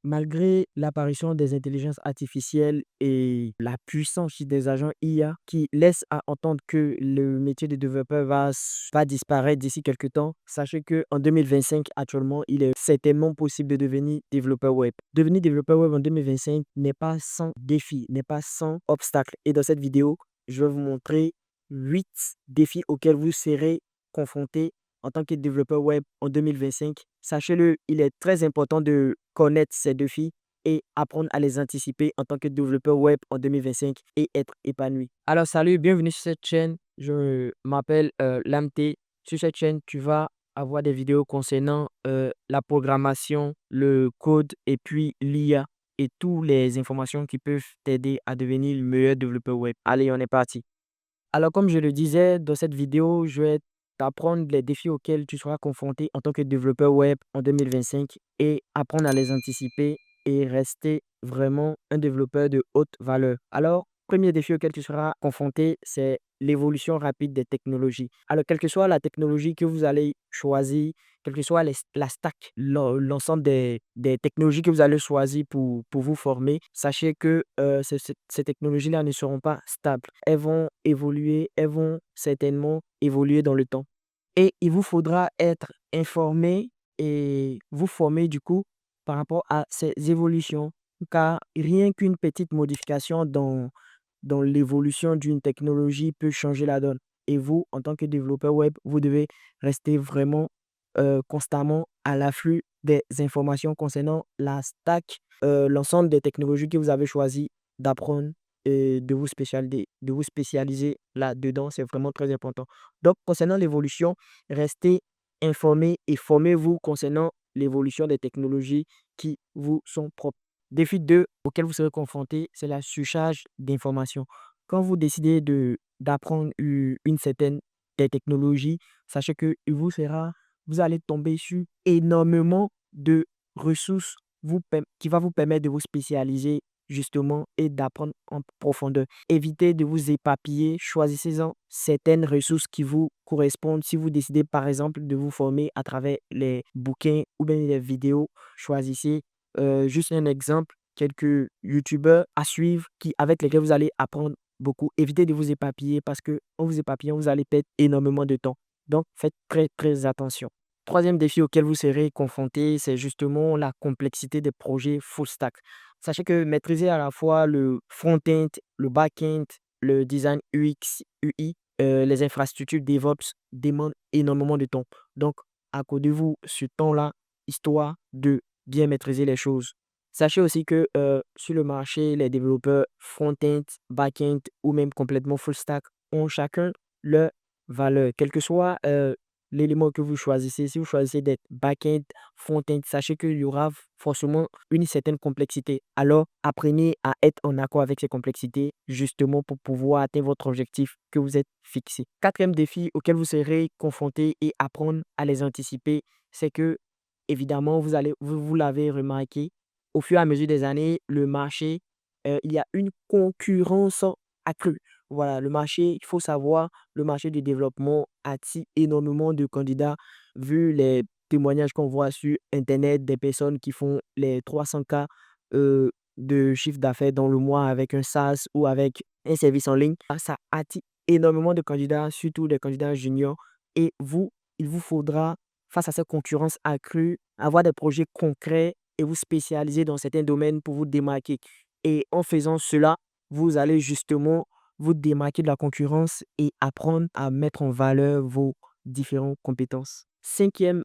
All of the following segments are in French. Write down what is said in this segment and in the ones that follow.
Malgré l'apparition des intelligences artificielles et la puissance des agents IA qui laissent à entendre que le métier de développeur va disparaître d'ici quelques temps, sachez qu'en 2025, actuellement, il est certainement possible de devenir développeur web. Devenir développeur web en 2025 n'est pas sans défi, n'est pas sans obstacle. Et dans cette vidéo, je vais vous montrer 8 défis auxquels vous serez confrontés en tant que développeur web en 2025. Sachez-le, il est très important de connaître ces défis et apprendre à les anticiper en tant que développeur web en 2025 et être épanoui. Alors salut, bienvenue sur cette chaîne. Je m'appelle Lamté. Sur cette chaîne, tu vas avoir des vidéos concernant la programmation, le code et puis l'IA et toutes les informations qui peuvent t'aider à devenir le meilleur développeur web. Allez, on est parti. Alors, comme je le disais dans cette vidéo, je vais t'apprendre les défis auxquels tu seras confronté en tant que développeur web en 2025 et apprendre à les anticiper et rester vraiment un développeur de haute valeur. Alors, premier défi auquel tu seras confronté, c'est l'évolution rapide des technologies. Alors, quelle que soit la technologie que vous allez choisir, quelle que soit la stack, l'ensemble des technologies que vous allez choisir pour vous former, sachez que ces technologies-là ne seront pas stables. Elles vont évoluer, elles vont certainement évoluer dans le temps. Et il vous faudra être informé et vous former du coup par rapport à ces évolutions, car rien qu'une petite modification dans l'évolution d'une technologie peut changer la donne. Et vous, en tant que développeur web, vous devez rester vraiment constamment à l'afflux des informations concernant la stack, l'ensemble des technologies que vous avez choisi d'apprendre et de vous spécialiser là-dedans. C'est vraiment très important. Donc, concernant l'évolution, restez informé et formez-vous concernant l'évolution des technologies qui vous sont propres. Défi 2 auquel vous serez confronté, c'est la surcharge d'informations. Quand vous décidez d'apprendre une certaine des technologies, sachez que vous allez tomber sur énormément de ressources qui va vous permettre de vous spécialiser justement et d'apprendre en profondeur. Évitez de vous éparpiller, choisissez-en certaines ressources qui vous correspondent. Si vous décidez par exemple de vous former à travers les bouquins ou bien les vidéos, choisissez juste un exemple, quelques youtubeurs à suivre avec lesquels vous allez apprendre beaucoup. Évitez de vous éparpiller parce que en vous éparpillant, vous allez perdre énormément de temps. Donc, faites très, très attention. Troisième défi auquel vous serez confronté, c'est justement la complexité des projets full stack. Sachez que maîtriser à la fois le front-end, le back-end, le design UX, UI, les infrastructures DevOps demandent énormément de temps. Donc, accordez-vous ce temps-là, histoire de bien maîtriser les choses. Sachez aussi que sur le marché, les développeurs front-end, back-end ou même complètement full stack ont chacun leur valeur. Quel que soit l'élément que vous choisissez, si vous choisissez d'être back-end, front-end, sachez qu'il y aura forcément une certaine complexité. Alors, apprenez à être en accord avec ces complexités, justement pour pouvoir atteindre votre objectif que vous êtes fixé. Quatrième défi auquel vous serez confronté et apprendre à les anticiper, c'est que, évidemment, vous l'avez remarqué, au fur et à mesure des années, le marché, il y a une concurrence accrue. Voilà, le marché, il faut savoir, le marché du développement attire énormément de candidats, vu les témoignages qu'on voit sur Internet des personnes qui font les 300K de chiffre d'affaires dans le mois avec un SaaS ou avec un service en ligne. Ça attire énormément de candidats, surtout des candidats juniors. Et vous, il vous faudra, face à cette concurrence accrue, avoir des projets concrets et vous spécialiser dans certains domaines pour vous démarquer. Et en faisant cela, vous allez justement vous démarquer de la concurrence et apprendre à mettre en valeur vos différentes compétences. Cinquième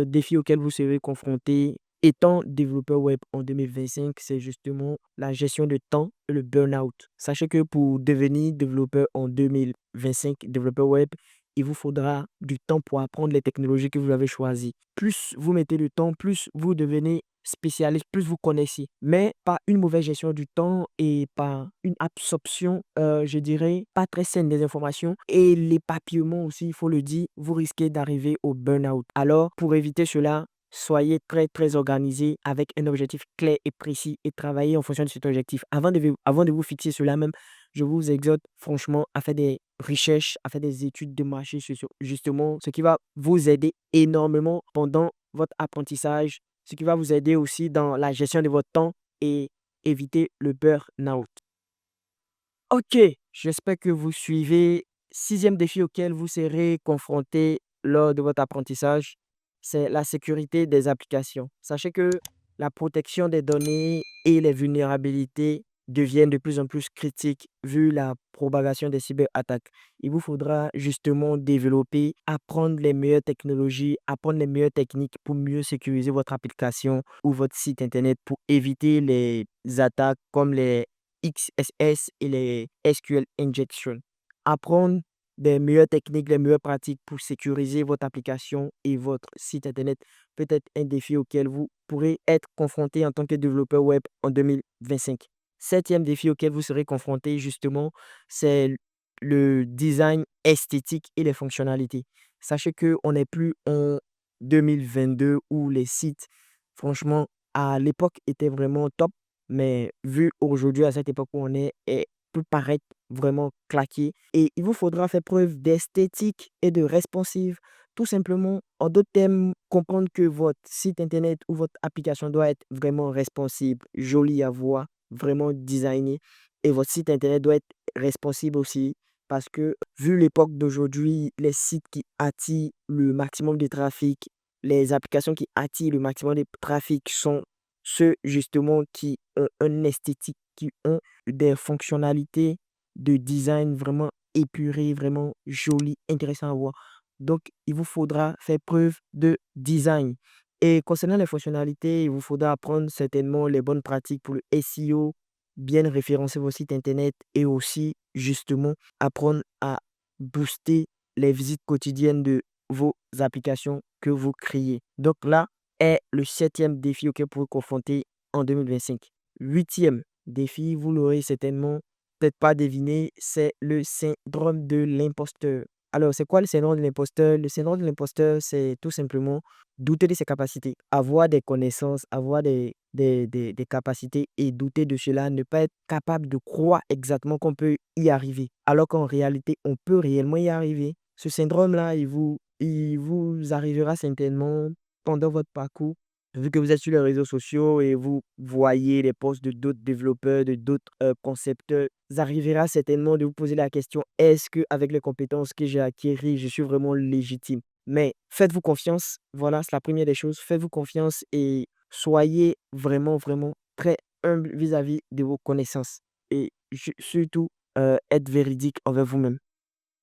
défi auquel vous serez confronté étant développeur web en 2025, c'est justement la gestion de temps et le burn-out. Sachez que pour devenir développeur en 2025, développeur web, il vous faudra du temps pour apprendre les technologies que vous avez choisies. Plus vous mettez de temps, plus vous devenez spécialiste, plus vous connaissez. Mais par une mauvaise gestion du temps et par une absorption, je dirais, pas très saine des informations et l'éparpillement aussi, il faut le dire, vous risquez d'arriver au burn-out. Alors, pour éviter cela, soyez très, très organisé avec un objectif clair et précis et travaillez en fonction de cet objectif. Avant de vous fixer cela même, je vous exhorte franchement à faire des recherches, à faire des études de marché sur justement ce qui va vous aider énormément pendant votre apprentissage ce qui va vous aider aussi dans la gestion de votre temps et éviter le burn-out. OK, j'espère que vous suivez. Sixième défi auquel vous serez confronté lors de votre apprentissage, c'est la sécurité des applications. Sachez que la protection des données et les vulnérabilités deviennent de plus en plus critiques vu la propagation des cyberattaques. Il vous faudra justement développer, apprendre les meilleures technologies, apprendre les meilleures techniques pour mieux sécuriser votre application ou votre site internet pour éviter les attaques comme les XSS et les SQL injection. Apprendre des meilleures techniques, les meilleures pratiques pour sécuriser votre application et votre site internet peut être un défi auquel vous pourrez être confronté en tant que développeur web en 2025. Septième défi auquel vous serez confronté justement, c'est le design esthétique et les fonctionnalités. Sachez qu'on n'est plus en 2022 où les sites, franchement, à l'époque étaient vraiment top, mais vu aujourd'hui à cette époque où on est, peut paraître vraiment claqué. Et il vous faudra faire preuve d'esthétique et de responsive. Tout simplement, en d'autres termes, comprendre que votre site internet ou votre application doit être vraiment responsive, joli à voir, vraiment designé. Et votre site internet doit être responsive aussi parce que vu l'époque d'aujourd'hui, les sites qui attirent le maximum de trafic, les applications qui attirent le maximum de trafic sont ceux justement qui ont une esthétique, qui ont des fonctionnalités de design vraiment épurées, vraiment jolies, intéressantes à voir. Donc, il vous faudra faire preuve de design. Et concernant les fonctionnalités, il vous faudra apprendre certainement les bonnes pratiques pour le SEO, bien référencer vos sites internet et aussi justement apprendre à booster les visites quotidiennes de vos applications que vous créez. Donc là est le septième défi auquel vous pouvez confronter en 2025. Huitième défi, vous l'aurez certainement peut-être pas deviné, c'est le syndrome de l'imposteur. Alors, c'est quoi le syndrome de l'imposteur? Le syndrome de l'imposteur, c'est tout simplement douter de ses capacités, avoir des connaissances, avoir des capacités et douter de cela, ne pas être capable de croire exactement qu'on peut y arriver, alors qu'en réalité, on peut réellement y arriver. Ce syndrome-là, il vous arrivera certainement pendant votre parcours, vu que vous êtes sur les réseaux sociaux et vous voyez les posts de d'autres développeurs, de d'autres concepteurs, vous arriverez certainement de vous poser la question, est-ce qu'avec les compétences que j'ai acquises, je suis vraiment légitime? Mais faites-vous confiance, voilà, c'est la première des choses, faites-vous confiance et soyez vraiment, vraiment très humble vis-à-vis de vos connaissances. Et surtout, être véridique envers vous-même.